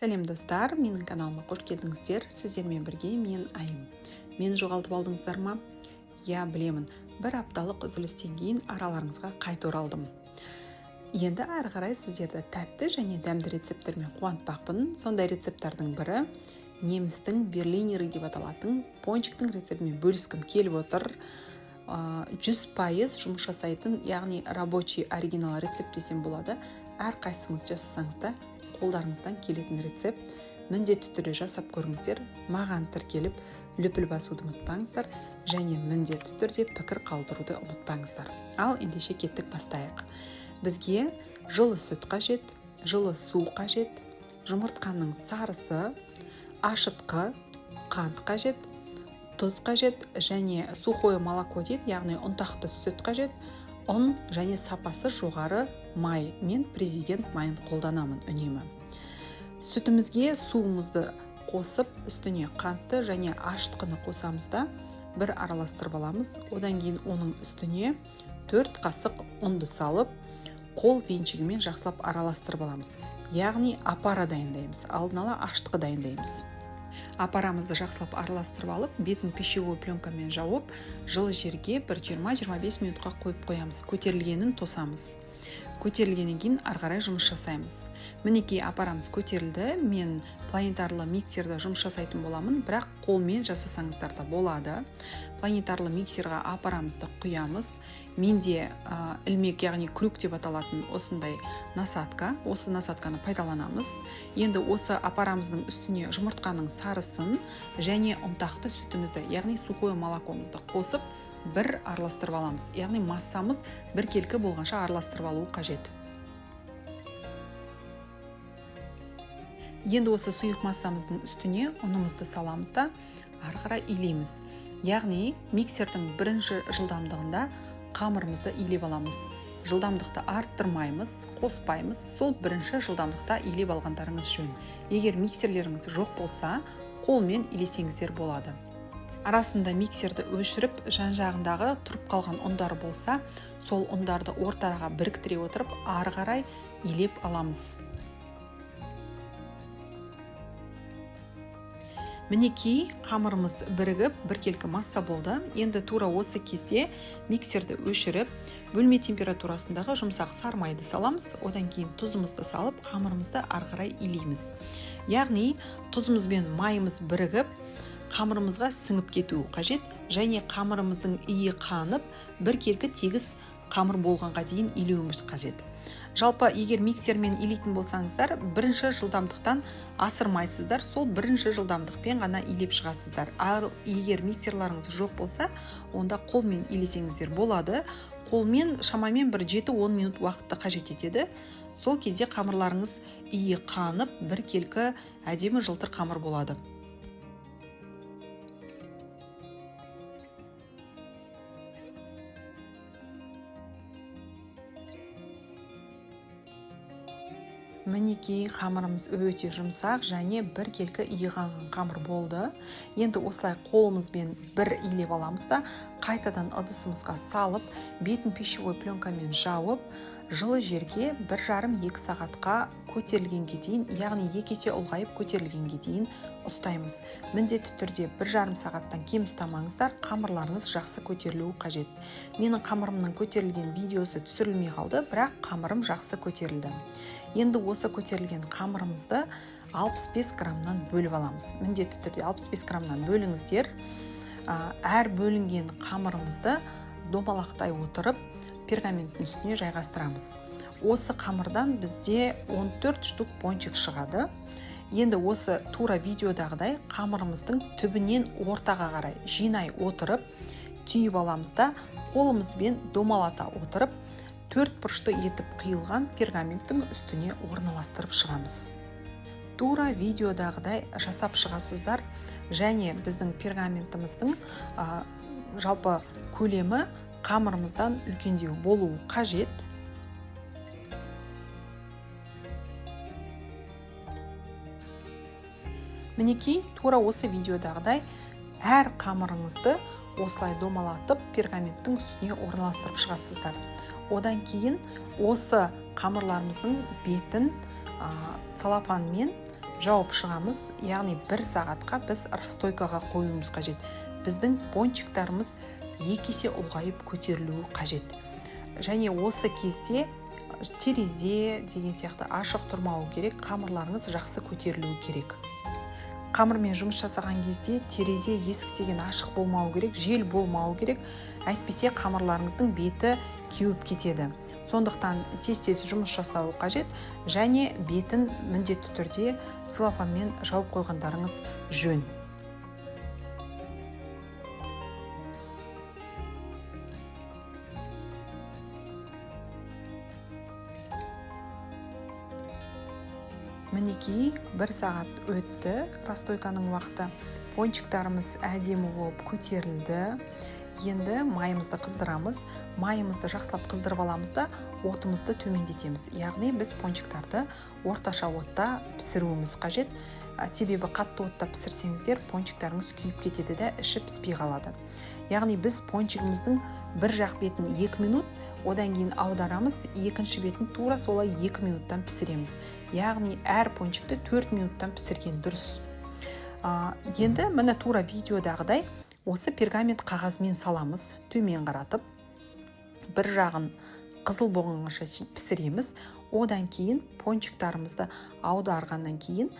Сәлем достар, менің каналыма қош келдіңіздер. Сіздермен бірге мен Айым. Мені жоғалтып алдыңыздар ма? Я білемін. Бір апталық үзілістен кейін араларыңызға қайта оралдым. Енді әрі қарай сіздерді тәтті және дәмді рецепттермен қуантпақпын. Сондай рецепттардың бірі немістің берлинері деп аталатын пончиктің рецептімен бөліскім келіп отыр. 100% жұмыс жасайтын, яғни рабочий оригинал рецепт десем болады. Әрқайсыңыз жасасаңыз да қолдарыңыздан келетін рецепт. Міндетті түрде жасап көріңіздер. Маған тіркеліп, лүпіл басуды ұмытпаңыздар және міндетті түрде пікір қалдыруды ұмытпаңыздар. Ал ендеше кеттік, бастайық. Бізге жылы сүт қажет, жылы су қажет, жұмыртқаның сарысы, ашытқы, қант қажет, тұз қажет және сухое молоко дейді, яғни ұнтақты сүт қажет. Ұн және сапасы жоғары май. Мен президент майын қолданамын үнемі. Сүтімізге суымызды қосып, үстіне қантты және ашытқыны қосамыз да бір араластырып аламыз. Одан кейін оның үстіне 4 қасық ұнды салып, қол венчігімен жақсылап араластырып аламыз. Яғни апара дайындаймыз, алдын ала ашытқы дайындаймыз. Апарамызды жақсылап араластырып алып, бетін пищевой пленкамен жауып, жылы жерге бір 20-25 минутқа қойып қоямыз. Көтерілгенін тосамыз. Көтерілгеннен кейін ары қарай жұмыс жасаймыз. Мінекей апарамыз көтерілді. Мен планетарлы миксерде жұмыс жасайтын боламын, бірақ қолмен жасасаңыздар да болады. Планетарлы миксерға апарамызды құямыз. Менде ілмек, яғни крюк деп аталатын осындай насадка. Осы насадканы пайдаланамыз. Енді осы апарамыздың үстіне жұмыртқаның сарысын және ұнтақты сүтімізді, яғни сухое молокомызды қосып, бір араластырып аламыз. Яғни массамыз бір келкі болғанша араластырып алу қажет. Енді осы сұйық массамыздың үстіне ұнымызды саламыз да ары қарай илейміз. Яғни миксердің бірінші жылдамдығында қамырымызды илеп аламыз. Жылдамдықты арттырмаймыз, қоспаймыз. Сол бірінші жылдамдықта илеп алғандарыңыз жөн. Егер миксерлеріңіз жоқ болса, қолмен илесеңіздер болады. Арасында миксерді өшіріп, жан-жағындағы тұрып қалған ұндар болса, сол ұндарды ортаға біріктіре отырып, ары қарай илеп аламыз. Мінекей қамырымыз бірігіп, біркелкі масса болды. Енді тура осы кезде миксерді өшіріп, бөлме температурасындағы жұмсақ сары майды саламыз. Одан кейін тұзымызды салып, қамырымызды ары қарай илейміз. Яғни тұзымыз бен майымыз бірігіп, қамырымызға сіңіп кетуі қажет және қамырымыздың иі қанып, біркелкі тегіс қамыр болғанға дейін илеуіміз қажет. Жалпы, егер миксермен илейтін болсаңыздар, бірінші жылдамдықтан асырмайсыздар, сол бірінші жылдамдықпен ғана илеп шығасыздар. Ал егер миксерларыңыз жоқ болса, онда қолмен илесеңіздер болады. Қолмен шамамен бір 7-10 минут уақытты қажет етеді. Сол кезде қамырларыңыз иі қанып, біркелкі әдемі жылтыр қамыр болады. Мінекей қамырымыз өте жұмсақ және біркелкі иіған қамыр болды. Енді осылай қолымызбен бір илеп аламыз да, қайтадан ыдысымызға салып, бетін пищевой пленкамен жауып, жылы жерге 1,5-2 сағатқа көтерілгенге дейін, яғни 2 есе ұлғайып көтерілгенге дейін ұстаймыз. Міндетті түрде 1,5 сағаттан кем ұстамаңыздар, қамырларыңыз жақсы көтерілуі қажет. Менің қамырымның көтерілген видеосы түсірілмей қалды, бірақ қамырым жақсы көтерілді. Енді осы көтерілген қамырымызды 65 граммнан бөліп аламыз. Міндетті түрде 65 граммнан бөліңіздер. Әр бөлінген қамырымызды домалақтай отырып, пергаменттің үстіне жайғастырамыз. Осы қамырдан бізде 14 штук пончик шығады. Енді осы тура видеодағыдай қамырымыздың түбінен ортаға қарай жинай отырып, түйіп аламыз да, қолымызбен домалата отырып, 4 бұрышты етіп қиылған пергаменттің үстіне орналастырып шығамыз. Тура видеодағыдай жасап шығасыздар және біздің пергаментіміздің жалпы көлемі қамырымыздан үлкендеу болуы қажет. Мінекей, тура осы видеодағыдай әр қамырыңызды осылай домалатып пергаменттің үстіне орналастырып шығасыздар. Одан кейін осы қамырларымыздың бетін целлофанмен жауып шығамыз, яғни 1 сағатқа біз расстойкаға қоюымыз қажет. Біздің пончиктарымыз 2 есе ұлғайып көтерілуі қажет. Және осы кезде терезе деген сияқты ашық тұрмауы керек, қамырларыңыз жақсы көтерілуі керек. Қамырмен жұмыс жасаған кезде терезе, есік деген ашық болмауы керек, жел болмауы керек, әйтпесе қамырларыңыздың беті кеуіп кетеді. Сондықтан тез-тез жұмыс жасауы қажет және бетін міндетті түрде целлофанмен жауып қойғандарыңыз жөн. Мінекей 1 сағат өтті, расстойканың уақыты. Пончиктарымыз әдемі болып көтерілді. Енді майымызды қыздырамыз. Майымызды жақсылап қыздырып аламыз да, отымызды төмендетеміз. Яғни біз пончиктарды орташа отта пісіруіміз қажет. Себебі қатты отта пісірсеңіздер, пончиктарыңыз күйіп кетеді де, іші піспей қалады. Яғни біз пончигіміздің бір жақ бетін 2 минут, одан кейін аударамыз, екінші бетін тура солай 2 минуттан пісіреміз. Яғни әр пончикті 4 минуттан пісірген дұрыс. Енді міне тура видеодағыдай осы пергамент қағазмен саламыз, төмен қаратып. Бір жағын қызыл болғанша пісіреміз. Одан кейін пончиктарымызды аударғаннан кейін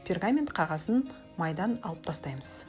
пергамент қағазын майдан алып тастаймыз.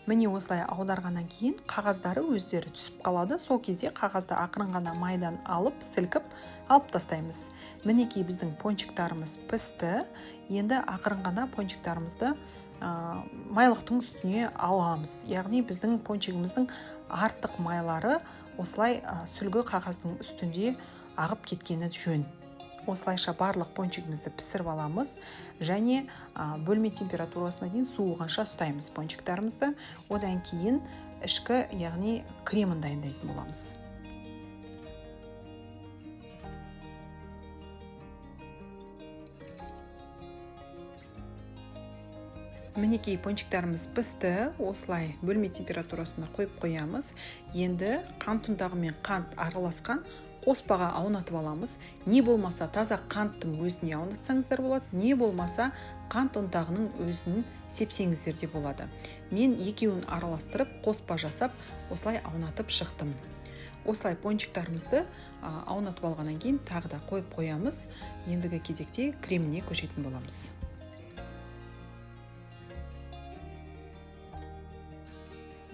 Міне осылай аударғаннан кейін қағаздары өздері түсіп қалады. Сол кезде қағазды ақырын ғана майдан алып, сілкіп, алып тастаймыз. Мінекей біздің пончиктарымыз пісті. Енді ақырын ғана пончиктарымызды майлықтың үстіне аламыз. Яғни біздің пончигіміздің артық майлары осылай сүлгі қағаздың үстінде ағып кеткені жөн. Осылайша барлық пончигімізді пісіріп аламыз және бөлме температурасына дейін суығанша ұстаймыз пончиктарымызды. Одан кейін ішкі, яғни кремін дайындайтын боламыз. Мінекей пончиктарымыз пісті, осылай бөлме температурасына қойып қоямыз. Енді қант ұнтағы мен қант араласқан қоспаға аунатып аламыз. Не болмаса таза қанттың өзіне аунатсаңыздар болады, не болмаса қант ұнтағының өзін сепсеңіздер де болады. Мен екеуін араластырып, қоспа жасап, осылай аунатып шықтым. Осылай пончиктарымызды аунатып алғаннан кейін тағы да қойып қоямыз. Ендігі кезекте креміне көшетін боламыз.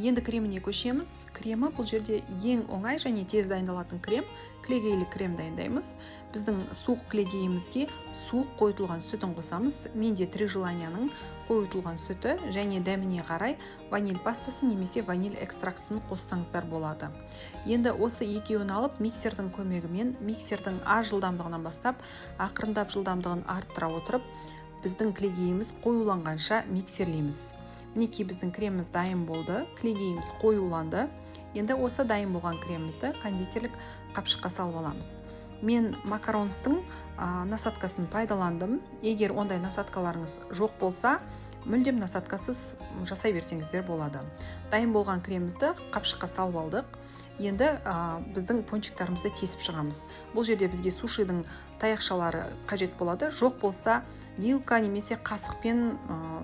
Енді креміне көшеміз. Кремі бұл жерде ең оңай және тез дайындалатын крем. Кілегейлі крем дайындаймыз. Біздің суық кілегейімізге суық қойытылған сүтін қосамыз. Менде 3 желанияның қойытылған сүті және дәміне қарай ваниль пастасы немесе ваниль экстрактысын қоссаңыздар болады. Енді осы екеуін алып миксердің көмегімен, миксердің аз жылдамдығынан бастап, ақырындап жылдамдығын арттыра отырып, біздің кілегейіміз қоюланғанша миксерлейміз. Мінекей біздің креміміз дайын болды, кілегейіміз қоюланды. Енді осы дайын болған кремімізді кондитерлік қапшыққа салып аламыз. Мен макаронстың насадкасын пайдаландым. Егер ондай насадкаларыңыз жоқ болса, мүлдем насадкасыз жасай берсеңіздер болады. Дайын болған кремімізді қапшыққа салып алдық. Енді біздің пончиктарымызды тесіп шығамыз. Бұл жерде бізге сушидің таяқшалары қажет болады. Жоқ болса, вилка немесе қасықпен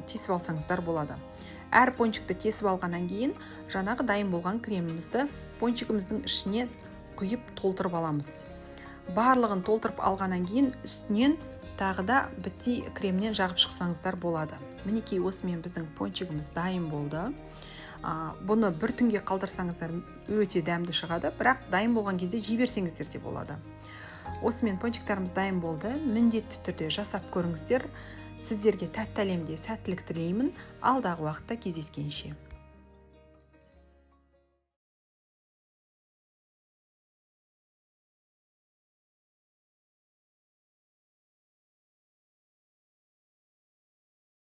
тесіп алсаңыздар болады. Әр пончикті тесіп алғаннан кейін, жаңағы дайын болған кремімізді пончигіміздің ішіне құйып толтырып аламыз. Барлығын толтырып алғаннан кейін үстінен тағы да бітти кремнен жағып шықсаңыздар болады. Мінекей осымен біздің пончигіміз дайын болды. Бұны бір түнге қалдырсаңыздар өте дәмді шығады, бірақ дайын болған кезде жей берсеңіздер де болады. Осымен пончиктарымыз дайын болды. Міндетті түрде жасап көріңіздер. Сіздерге тәтті әлемде сәттілік тілеймін. Алдағы уақытта кездескенше.